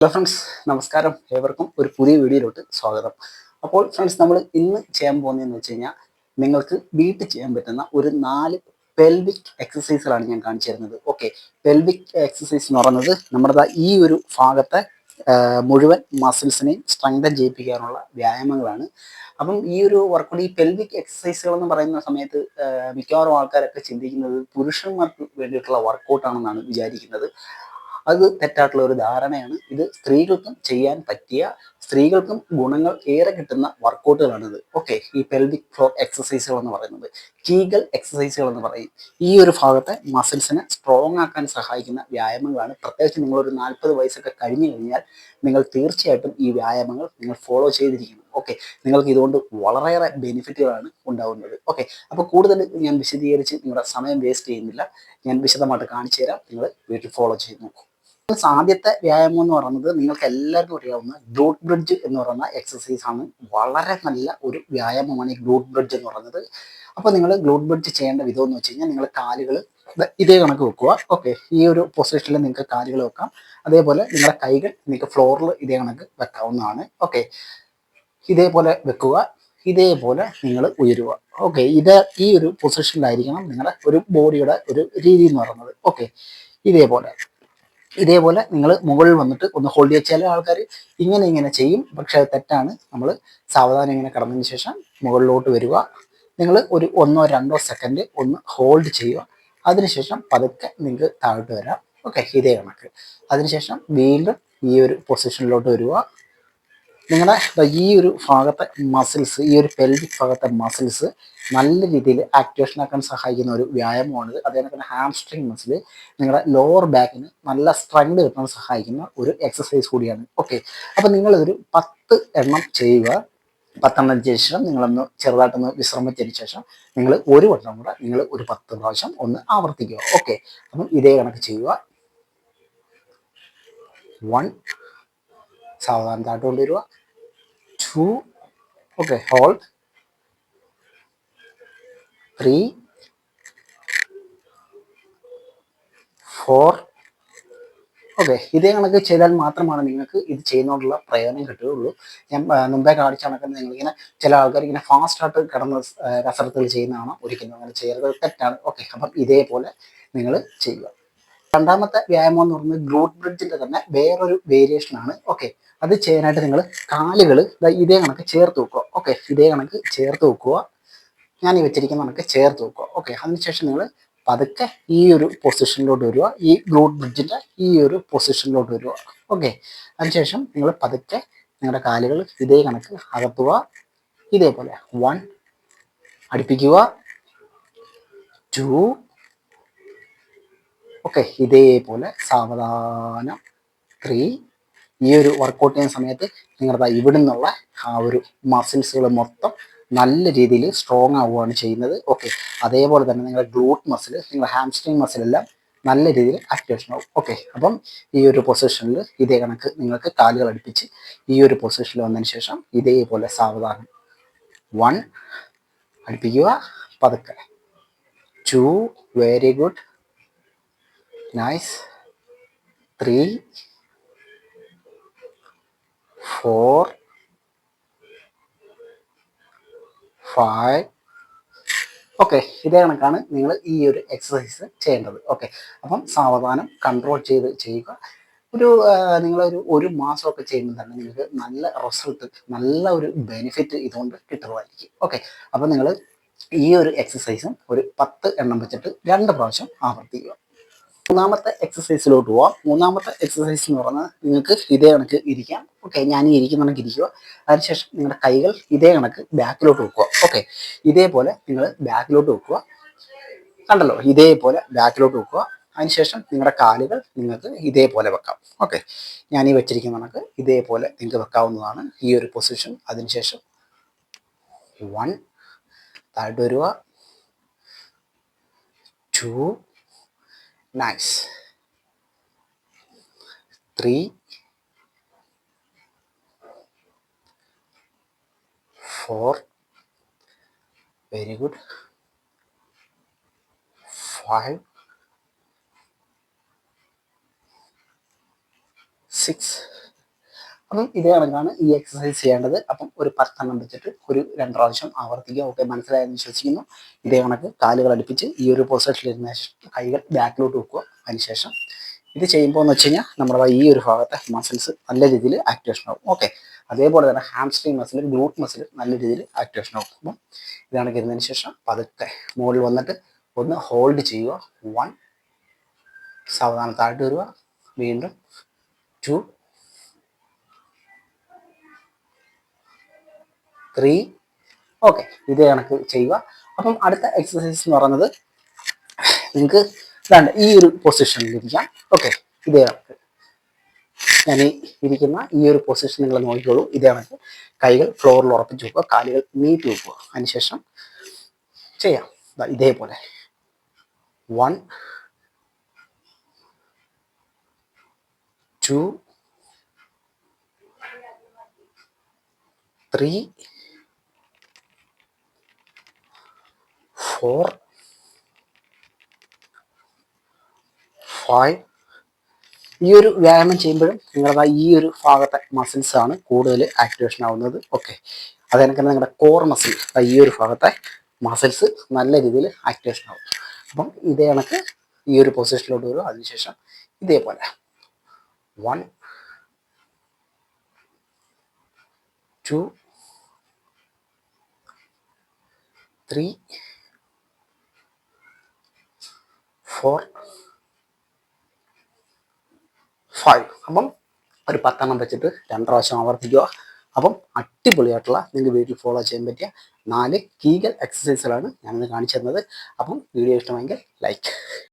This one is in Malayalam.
ഹലോ ഫ്രണ്ട്സ്, നമസ്കാരം. ഏവർക്കും ഒരു പുതിയ വീഡിയോയിലോട്ട് സ്വാഗതം. അപ്പോൾ ഫ്രണ്ട്സ്, നമ്മൾ ഇന്ന് ചെയ്യാൻ പോകുന്നതെന്ന് വെച്ച് കഴിഞ്ഞാൽ നിങ്ങൾക്ക് വീട്ടിൽ ചെയ്യാൻ പറ്റുന്ന ഒരു 4 പെൽവിക് എക്സസൈസുകളാണ് ഞാൻ കാണിച്ചു തരുന്നത്. ഓക്കെ, പെൽവിക് എക്സസൈസ് എന്ന് പറയുന്നത് നമ്മുടെ ഈ ഒരു ഭാഗത്തെ മുഴുവൻ മസിൽസിനെയും സ്ട്രെങ്തൻ ചെയ്യിപ്പിക്കാനുള്ള വ്യായാമങ്ങളാണ്. അപ്പം ഈ ഒരു വർക്കൗട്ട്, ഈ പെൽവിക് എക്സസൈസുകൾ എന്ന് പറയുന്ന സമയത്ത് മിക്കവാറും ആൾക്കാരൊക്കെ ചിന്തിക്കുന്നത് പുരുഷന്മാർക്ക് വേണ്ടിയിട്ടുള്ള വർക്കൗട്ടാണെന്നാണ് വിചാരിക്കുന്നത്. അത് തെറ്റായിട്ടുള്ള ഒരു ധാരണയാണ്. ഇത് സ്ത്രീകൾക്കും ചെയ്യാൻ പറ്റിയ, സ്ത്രീകൾക്കും ഗുണങ്ങൾ ഏറെ കിട്ടുന്ന വർക്കൗട്ടുകളാണിത്. ഓക്കെ, ഈ പെൽവിക് ഫ്ലോർ എക്സസൈസുകൾ എന്ന് പറയുന്നത് കീഗൽ എക്സസൈസുകൾ എന്ന് പറയും. ഈ ഒരു ഭാഗത്തെ മസിൽസിനെ സ്ട്രോങ് ആക്കാൻ സഹായിക്കുന്ന വ്യായാമങ്ങളാണ്. പ്രത്യേകിച്ച് നിങ്ങളൊരു 40 വയസ്സൊക്കെ കഴിഞ്ഞു കഴിഞ്ഞാൽ നിങ്ങൾ തീർച്ചയായിട്ടും ഈ വ്യായാമങ്ങൾ നിങ്ങൾ ഫോളോ ചെയ്തിരിക്കണം. ഓക്കെ, നിങ്ങൾക്ക് ഇതുകൊണ്ട് വളരെയേറെ ബെനിഫിറ്റുകളാണ് ഉണ്ടാകുന്നത്. ഓക്കെ, അപ്പോൾ കൂടുതൽ ഞാൻ വിശദീകരിച്ച് നിങ്ങളുടെ സമയം വേസ്റ്റ് ചെയ്യുന്നില്ല. ഞാൻ വിശദമായിട്ട് കാണിച്ചു തരാം. നിങ്ങൾ വീട്ടിൽ ഫോളോ ചെയ്ത് നോക്കൂ. ആദ്യത്തെ വ്യായാമം എന്ന് പറയുന്നത് നിങ്ങൾക്ക് എല്ലാവർക്കും അറിയാവുന്ന ഗ്ലൂട്ട് ബ്രിഡ്ജ് എന്ന് പറയുന്ന എക്സസൈസ് ആണ്. വളരെ നല്ല ഒരു വ്യായാമമാണ് ഈ ഗ്ലൂട്ട് ബ്രിഡ്ജ് എന്ന് പറയുന്നത്. അപ്പോൾ നിങ്ങൾ ഗ്ലൂട്ട് ബ്രിഡ്ജ് ചെയ്യേണ്ട വിധം എന്ന് വെച്ച് കഴിഞ്ഞാൽ, നിങ്ങൾ കാലുകൾ ഇതേ കണക്ക് വെക്കുക. ഓക്കെ, ഈ ഒരു പൊസിഷനിൽ നിങ്ങൾക്ക് കാലുകൾ വെക്കാം. അതേപോലെ നിങ്ങളുടെ കൈകൾ നിങ്ങൾക്ക് ഫ്ലോറിൽ ഇതേ കണക്ക് വെക്കാവുന്നതാണ്. ഓക്കെ, ഇതേപോലെ വെക്കുക. ഇതേപോലെ നിങ്ങൾ ഉയരുക. ഓക്കെ, ഈ ഒരു പൊസിഷനിലായിരിക്കണം നിങ്ങളുടെ ഒരു ബോഡിയുടെ ഒരു രീതി എന്ന് പറയുന്നത്. ഓക്കെ, ഇതേപോലെ നിങ്ങൾ മുകളിൽ വന്നിട്ട് ഒന്ന് ഹോൾഡ് ചെയ്യുക. ചില ആൾക്കാർ ഇങ്ങനെ ചെയ്യും, പക്ഷെ അത് തെറ്റാണ്. നമ്മൾ സാവധാനം ഇങ്ങനെ കടന്നതിന് ശേഷം മുകളിലോട്ട് വരിക. നിങ്ങൾ ഒരു 1-2 സെക്കൻഡ് ഒന്ന് ഹോൾഡ് ചെയ്യുക. അതിനുശേഷം പതുക്കെ നിങ്ങൾക്ക് താഴോട്ട് വരാം. ഓക്കെ, ഇതേ കണക്ക്. അതിനുശേഷം വീണ്ടും ഈ ഒരു പൊസിഷനിലോട്ട് വരിക. നിങ്ങളുടെ ഈ ഒരു ഭാഗത്തെ മസിൽസ്, ഈ ഒരു പെൽവിക് ഭാഗത്തെ മസിൽസ് നല്ല രീതിയിൽ ആക്ടിവേഷൻ ആക്കാൻ സഹായിക്കുന്ന ഒരു വ്യായാമമാണിത്. അതേപോലെ തന്നെ ഹാംസ്ട്രിങ് മസിൽ, നിങ്ങളുടെ ലോവർ ബാക്കിന് നല്ല സ്ട്രെങ്ത് കിട്ടാൻ സഹായിക്കുന്ന ഒരു എക്സസൈസ് കൂടിയാണ്. ഓക്കെ, അപ്പം നിങ്ങളിതൊരു 10 എണ്ണം ചെയ്യുക. 10 എണ്ണം ശേഷം നിങ്ങളൊന്ന് ചെറുതായിട്ടൊന്ന് വിശ്രമിച്ചതിന് ശേഷം നിങ്ങൾ ഒരു വട്ടം കൂടെ നിങ്ങൾ ഒരു 10 പ്രാവശ്യം ഒന്ന് ആവർത്തിക്കുക. ഓക്കെ, അപ്പം ഇതേ കണക്ക് ചെയ്യുക. 1, സാവധാനം താഴോട്ട് കൊണ്ടുവരിക. 2, ഓക്കെ, ഹോൾഡ്. 3, 4, ഓക്കെ. ഇതേ കണക്ക് ചെയ്താൽ മാത്രമാണ് നിങ്ങൾക്ക് ഇത് ചെയ്യുന്നതുകൊണ്ടുള്ള പ്രയോജനം കിട്ടുകയുള്ളൂ. ഞാൻ മുമ്പേ കാണിച്ച കണക്ക് നിങ്ങളിങ്ങനെ ചില ആൾക്കാർ ഇങ്ങനെ ഫാസ്റ്റായിട്ട് കിടന്ന് കസരത്തുകൾ ചെയ്യുന്നതാണ്. ഒരിക്കലും അങ്ങനെ ചെയ്യരുത്, തെറ്റാണ്. ഓക്കെ, അപ്പം ഇതേപോലെ നിങ്ങൾ ചെയ്യുക. രണ്ടാമത്തെ വ്യായാമം എന്ന് പറയുന്നത് ഗ്ലൂട്ട് ബ്രിഡ്ജിന്റെ തന്നെ വേറൊരു വേരിയേഷൻ ആണ്. ഓക്കെ, അത് ചെയ്യാനായിട്ട് നിങ്ങൾ കാലുകൾ ഇതേ കണക്ക് ചേർത്ത് വെക്കുക. ഓക്കെ, ഇതേ കണക്ക് ചേർത്ത് വെക്കുക. ഞാൻ ഈ വെച്ചിരിക്കുന്ന കണക്ക് ചേർത്ത് വെക്കുക. ഓക്കെ, അതിനുശേഷം നിങ്ങൾ പതുക്കെ ഈ ഒരു പൊസിഷനിലോട്ട് വരിക. ഈ ഗ്ലൂട്ട് ബ്രിഡ്ജിന്റെ ഈ ഒരു പൊസിഷനിലോട്ട് വരിക. ഓക്കെ, അതിനുശേഷം നിങ്ങൾ പതുക്കെ നിങ്ങളുടെ കാലുകൾ ഇതേ കണക്ക് അകത്തുക. ഇതേപോലെ 1 അടുപ്പിക്കുക. 2, ഓക്കെ, ഇതേപോലെ സാവധാനം. 3. ഈ ഒരു വർക്കൗട്ട് ചെയ്യുന്ന സമയത്ത് നിങ്ങളുടെ ഇവിടെ നിന്നുള്ള ആ ഒരു മസിൽസുകൾ മൊത്തം നല്ല രീതിയിൽ സ്ട്രോങ് ആവുകയാണ് ചെയ്യുന്നത്. ഓക്കെ, അതേപോലെ തന്നെ നിങ്ങളുടെ ഗ്ലൂട്ട് മസിൽ, നിങ്ങളുടെ ഹാംസ്ട്രിങ് മസിലെല്ലാം നല്ല രീതിയിൽ ആക്ടിവേഷൻ ആവും. ഓക്കെ, അപ്പം ഈ ഒരു പൊസിഷനിൽ ഇതേ കണക്ക് നിങ്ങൾക്ക് കാലുകൾ അടുപ്പിച്ച് ഈ ഒരു പൊസിഷനിൽ വന്നതിന് ശേഷം ഇതേപോലെ സാവധാനം 1 അടുപ്പിക്കുക. പതുക്കെ 2, വെരി ഗുഡ്, നൈസ്. 3, 4, 5. ഓക്കെ, ഇതേ കണക്കാണ് നിങ്ങൾ ഈ ഒരു എക്സസൈസ് ചെയ്യേണ്ടത്. ഓക്കെ, അപ്പം സാവധാനം കൺട്രോൾ ചെയ്ത് ചെയ്യുക. നിങ്ങളൊരു മാസമൊക്കെ ചെയ്യുമ്പോൾ തന്നെ നിങ്ങൾക്ക് നല്ല റിസൾട്ട്, നല്ല ഒരു ബെനിഫിറ്റ് ഇതുകൊണ്ട് കിട്ടുന്നതായിരിക്കും. ഓക്കെ, അപ്പം നിങ്ങൾ ഈ ഒരു എക്സസൈസും ഒരു 10 എണ്ണം വെച്ചിട്ട് 2 പ്രാവശ്യം ആവർത്തിക്കുക. മൂന്നാമത്തെ എക്സസൈസിലോട്ട് പോവാം. മൂന്നാമത്തെ എക്സസൈസ് എന്ന് പറഞ്ഞാൽ നിങ്ങൾക്ക് ഇതേ കണക്ക് ഇരിക്കാം. ഓക്കെ, ഞാൻ ഈ ഇരിക്കുന്ന കണക്ക് ഇരിക്കുക. അതിനുശേഷം നിങ്ങളുടെ കൈകൾ ഇതേ കണക്ക് ബാക്കിലോട്ട് വെക്കുക. ഓക്കെ, ഇതേപോലെ നിങ്ങൾ ബാക്കിലോട്ട് വെക്കുക. കണ്ടല്ലോ, ഇതേപോലെ ബാക്കിലോട്ട് വെക്കുക. അതിനുശേഷം നിങ്ങളുടെ കാലുകൾ നിങ്ങൾക്ക് ഇതേപോലെ വെക്കാം. ഓക്കെ, ഞാൻ ഈ വെച്ചിരിക്കുന്ന കണക്ക് ഇതേപോലെ നിങ്ങൾക്ക് വെക്കാവുന്നതാണ് ഈ ഒരു പൊസിഷൻ. അതിനുശേഷം 1 താഴോട്ട് വരിക. 2, നൈസ്. 3, 4, very good. 5, 6, അപ്പം ഇതേ കണക്കാണ് ഈ എക്സസൈസ് ചെയ്യേണ്ടത്. അപ്പം ഒരു 10 വെച്ചിട്ട് ഒരു 2 പ്രാവശ്യം ആവർത്തിക്കുക. ഓക്കെ, മനസ്സിലായെന്ന് വിശ്വസിക്കുന്നു. ഇതേ കണക്ക് കാലുകൾ അടുപ്പിച്ച് ഈ ഒരു പൊസിഷനിൽ ഇരുന്ന ശേഷം കൈകൾ ബാക്കിലോട്ട് വെക്കുക. അതിനുശേഷം ഇത് ചെയ്യുമ്പോൾ എന്ന് വെച്ച് കഴിഞ്ഞാൽ നമ്മുടെ ഈ ഒരു ഭാഗത്തെ മസിൽസ് നല്ല രീതിയിൽ ആക്ടിവേഷൻ ആവും. ഓക്കെ, അതേപോലെ തന്നെ ഹാംസ്ട്രിങ് മസിൽ, ഗ്ലൂട്ട് മസിൽ നല്ല രീതിയിൽ ആക്ടിവേഷൻ ആവും. അപ്പം ഇതാണ് കരുന്നതിന് ശേഷം പതുക്കെ മുകളിൽ വന്നിട്ട് ഒന്ന് ഹോൾഡ് ചെയ്യുക. 1, സാവധാനം താഴ്ത്തി വരിക. വീണ്ടും 2, 3. ഓക്കെ, ഇതേ കണക്ക് ചെയ്യുക. അപ്പം അടുത്ത എക്സസൈസ് എന്ന് പറയുന്നത് നിങ്ങൾക്ക് ഇതാണ്ട് ഈ ഒരു പൊസിഷനിൽ ഇരിക്കാം. ഓക്കെ, ഇതേ കണക്ക് ഞാൻ ഇരിക്കുന്ന ഈ ഒരു പൊസിഷൻ നിങ്ങൾ നോക്കിക്കോളൂ. ഇതേ കണക്ക് കൈകൾ ഫ്ലോറിൽ ഉറപ്പിച്ച് വെക്കുക, കാലുകൾ നീട്ടി വെക്കുക. അതിനുശേഷം ചെയ്യാം ഇതേപോലെ. 1, 2, 3, 4, 5. ഈ ഒരു വ്യായാമം ചെയ്യുമ്പോഴും നിങ്ങളുടെ ഈ ഒരു ഭാഗത്തെ മസിൽസ് ആണ് കൂടുതൽ ആക്ടിവേഷൻ ആവുന്നത്. ഓക്കെ, അതെനിക്ക് നിങ്ങളുടെ കോർ മസിൽ, ഈ ഒരു ഭാഗത്തെ മസിൽസ് നല്ല രീതിയിൽ ആക്ടിവേഷൻ ആവും. അപ്പം ഇതേ കണക്ക് ഈ ഒരു പൊസിഷനിലോട്ട് വരും. അതിനുശേഷം ഇതേപോലെ 1, 2, 3, 4, 5. അപ്പം ഒരു 10 വെച്ചിട്ട് 2 പ്രാവശ്യം ആവർത്തിക്കുക. അപ്പം അടിപൊളിയായിട്ടുള്ള നിങ്ങൾക്ക് വീട്ടിൽ ഫോളോ ചെയ്യാൻ പറ്റിയ 4 കീഗൽ എക്സസൈസുകളാണ് ഞാനിന്ന് കാണിച്ചു തരുന്നത്. അപ്പം വീഡിയോ ഇഷ്ടമെങ്കിൽ ലൈക്ക്.